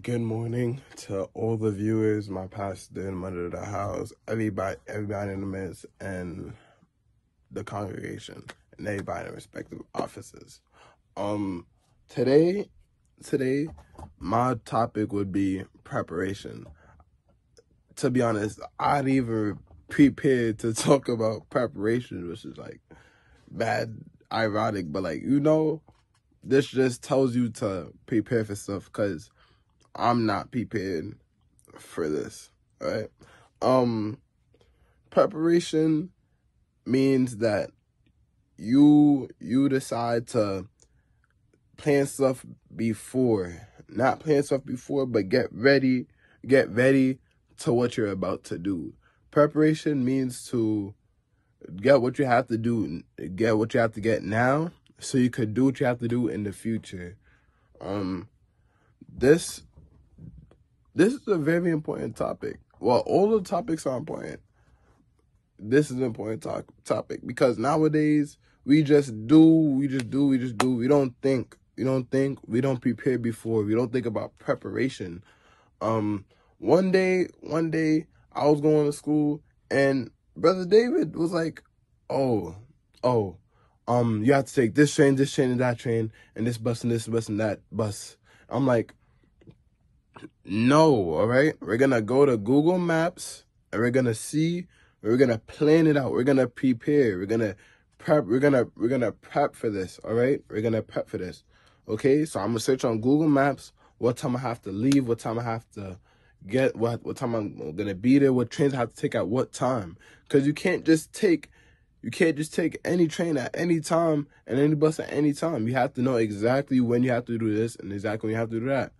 Good morning to all the viewers, my pastor and mother of the house, everybody in the midst, and the congregation, and everybody in respective offices. Um, today, today, my topic would be preparation. To be honest, I'd even prepared to talk about preparation, which is like bad, ironic, but this just tells you to prepare for stuff because I'm not prepared for this, right? Um, Preparation means that you decide to plan stuff before, not plan stuff before, but get ready to what you're about to do. Preparation means to get what you have to do, get what you have to get now, so you could do what you have to do in the future. Um, this This is a very important topic. Well, all the topics are important. This is an important topic because nowadays we just do. We don't think. We don't prepare before. We don't think about preparation. Um, one day, I was going to school and Brother David was like, "Oh, oh, you have to take this train, and that train, and this bus, and that bus." I'm like, no, all right? We're going to go to Google Maps and we're going to plan it out. We're going to prepare. We're going to prep. We're going to prep for this, all right? We're going to prep for this. Okay? So I'm going to search on Google Maps what time I have to leave, what time I have to get, what time I'm going to be there, what trains I have to take at what time. Cuz you can't just take any train at any time and any bus at any time. You have to know exactly when you have to do this and exactly when you have to do that.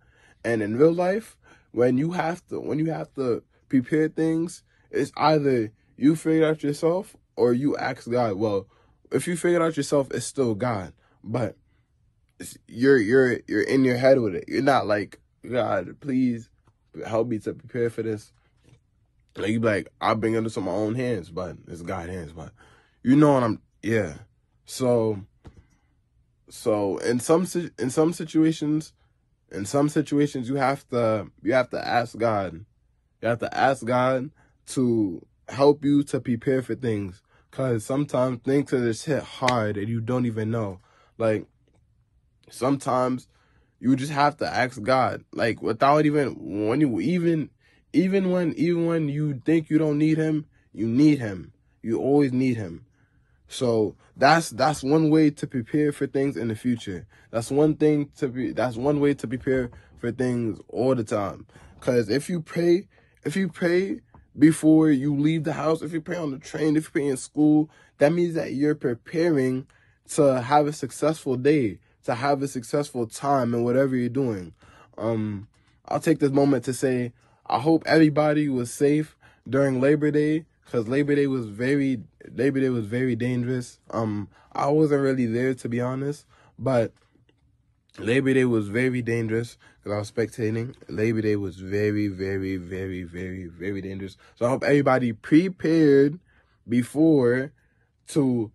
And in real life, when you have to prepare things, it's either you figure it out yourself or you ask God. Well, if you figure it out yourself, it's still God, but you're in your head with it. You're not like, God, please help me to prepare for this. Like you be like, I'll bring it into my own hands, but it's God's hands. But you know what yeah. So in some situations. In some situations, you have to ask God. You have to ask God to help you to prepare for things. Because sometimes things are just hit hard and you don't even know. Like, sometimes you just have to ask God. Like, without even when you think you don't need him, you need him. You always need him. So that's one way to prepare for things in the future. That's one way to prepare for things all the time. Cause if you pray before you leave the house, if you pray on the train, if you pray in school, that means that you're preparing to have a successful day, to have a successful time in whatever you're doing. I'll take this moment to say I hope everybody was safe during Labor Day. Because Labor Day was very dangerous. I wasn't really there, to be honest, but Labor Day was very dangerous because I was spectating. Labor Day was very, very, very, very, very dangerous. So I hope everybody prepared before to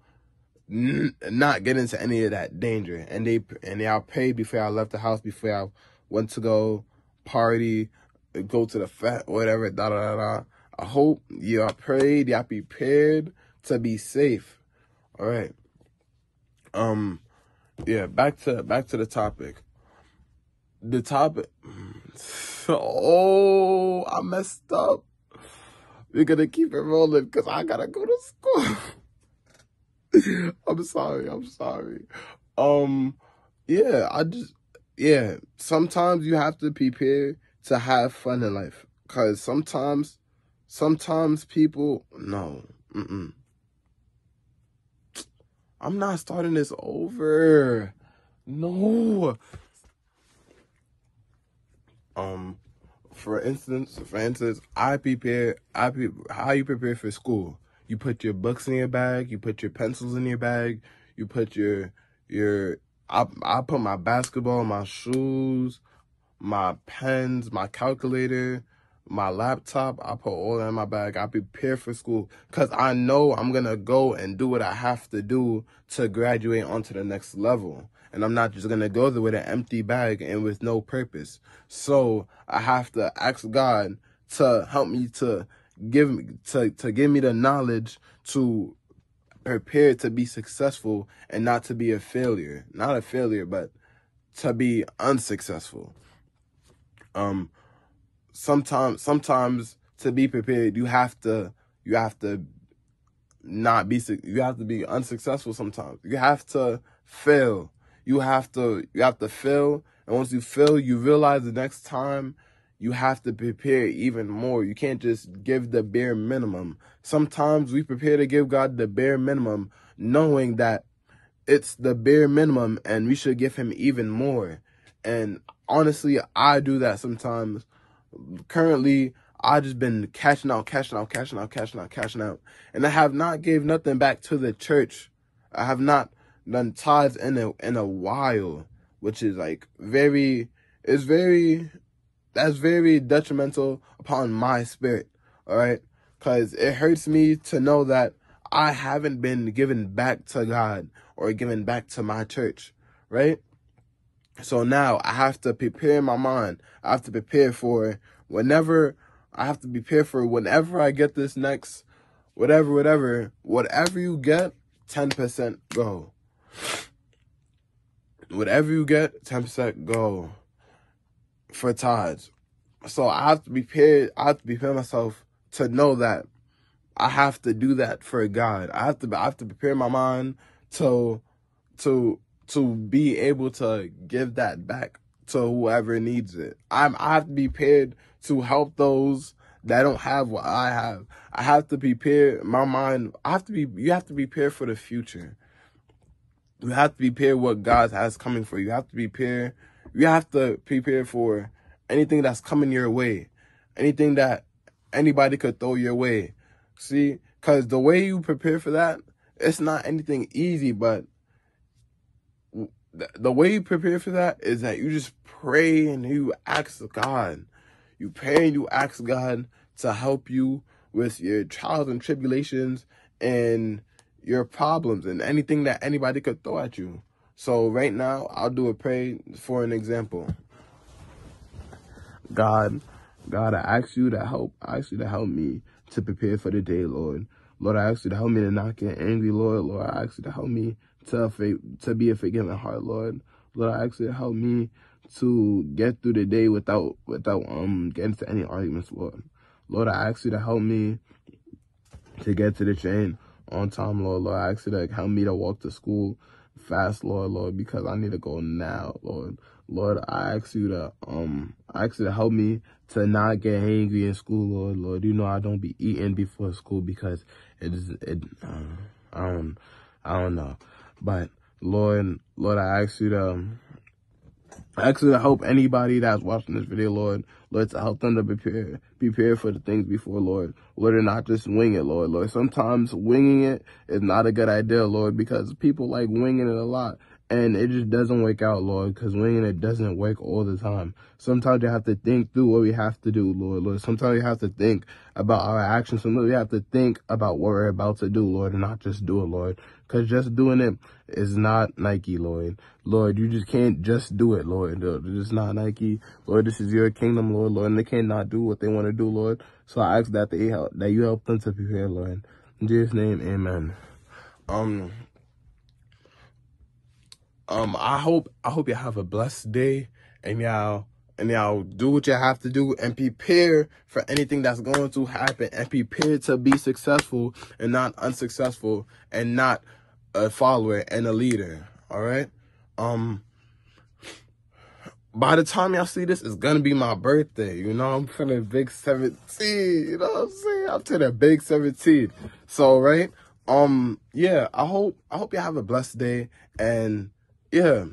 not get into any of that danger. And they all prayed before I left the house, before I went to go party, go to the fete, whatever, da da da da. I hope y'all prayed, y'all prepared to be safe. All right. Yeah, back to the topic. The topic. Oh, I messed up. We're gonna keep it rolling because I gotta go to school. I'm sorry. Yeah, sometimes you have to prepare to have fun in life. Cause sometimes people, no, I'm not starting this over. No. For instance, how you prepare for school. You put your books in your bag, you put your pencils in your bag, you put I put my basketball, my shoes, my pens, my calculator, my laptop, I put all that in my bag. I prepare for school because I know I'm going to go and do what I have to do to graduate onto the next level. And I'm not just going to go there with an empty bag and with no purpose. So I have to ask God to help me to give me the knowledge to prepare to be successful and not to be a failure. Not a failure, but to be unsuccessful. Sometimes to be prepared, you have to not be, you have to be unsuccessful sometimes. You have to fail. You have to fail. And once you fail, you realize the next time you have to prepare even more. You can't just give the bare minimum. Sometimes we prepare to give God the bare minimum, knowing that it's the bare minimum and we should give him even more. And honestly, I do that sometimes. Currently, I just been cashing out. And I have not gave nothing back to the church. I have not done tithes in a while, which is like that's very detrimental upon my spirit. All right. Because it hurts me to know that I haven't been given back to God or given back to my church. Right. So now I have to prepare my mind. I have to prepare for whenever I get this next, whatever you get, 10% go. Whatever you get, 10% go for tithes. So I have to prepare myself to know that I have to do that for God. I have to prepare my mind to be able to give that back to whoever needs it. I have to be prepared to help those that don't have what I have. I have to prepare my mind. You have to prepare for the future. You have to prepare what God has coming for you. You have to prepare for anything that's coming your way. Anything that anybody could throw your way. See? Because the way you prepare for that, it's not anything easy, but the way you prepare for that is that you just pray and you ask God. You pray and you ask God to help you with your trials and tribulations and your problems and anything that anybody could throw at you. So right now, I'll do a prayer for an example. God, I ask you to help me to prepare for the day, Lord. Lord, I ask you to help me to not get angry, Lord. Lord, I ask you to help me to be a forgiving heart, Lord. Lord, I ask you to help me to get through the day without getting into any arguments, Lord. Lord, I ask you to help me to get to the train on time, Lord. Lord, I ask you to help me to walk to school fast, Lord, because I need to go now, Lord. Lord, I ask you to help me to not get angry in school, Lord. Lord, you know I don't be eating before school because I don't know. But Lord, I ask you to help anybody that's watching this video, Lord, to help them to prepare for the things before, Lord, and not just wing it, Lord. Sometimes winging it is not a good idea, Lord, because people like winging it a lot, and it just doesn't work out, Lord, because winging it doesn't work all the time. Sometimes you have to think through what we have to do, Lord. Sometimes we have to think about our actions. Sometimes we have to think about what we're about to do, Lord, and not just do it, Lord, because just doing it is not Nike, Lord. Lord, you just can't just do it, Lord. It's not Nike. Lord, this is your kingdom, Lord, and they cannot do what they want to do, Lord. So I ask that you help them to prepare, Lord. In Jesus' name, amen. I hope you have a blessed day, and y'all do what you have to do and prepare for anything that's going to happen, and prepare to be successful and not unsuccessful, and not a follower and a leader. All right. By the time y'all see this, it's gonna be my birthday. You know, I'm feeling big 17. You know what I'm saying? I'm turning big 17. So right. Yeah. I hope you have a blessed day, and yeah.